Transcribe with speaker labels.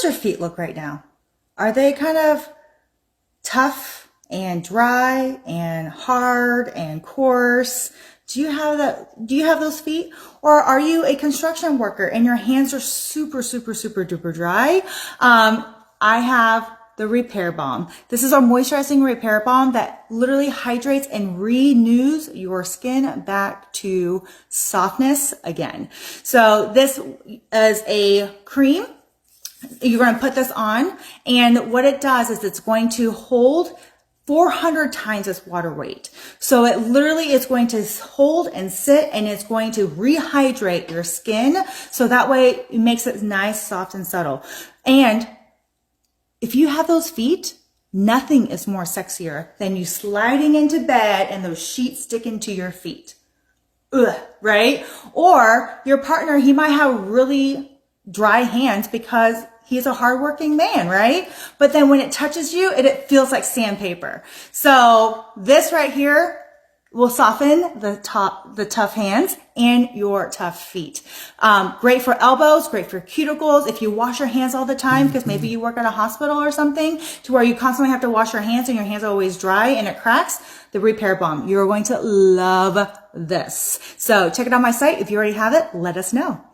Speaker 1: does your feet look right now? Are they kind of tough and dry and hard and coarse? Do you have that? Do you have those feet? Or are you a construction worker and your hands are super, super, super duper dry? I have the Repair Balm. This is our moisturizing repair balm that literally hydrates and renews your skin back to softness again. So this is a cream. You're going to put this on, and what it does is it's going to hold 400 times its water weight. So it literally is going to hold and sit, and it's going to rehydrate your skin. So that way it makes it nice, soft, and subtle. And if you have those feet, nothing is more sexier than you sliding into bed and those sheets sticking to your feet. Ugh, right? Or your partner, he might have really dry hands because he's a hardworking man, right? But then when it touches you, it feels like sandpaper. So this right here will soften the tough hands and your tough feet. Great for elbows, great for cuticles. If you wash your hands all the time, because maybe you work at a hospital or something to where you constantly have to wash your hands and your hands are always dry and it cracks, the Repair Balm. You're going to love this. So check it out on my site. If you already have it, let us know.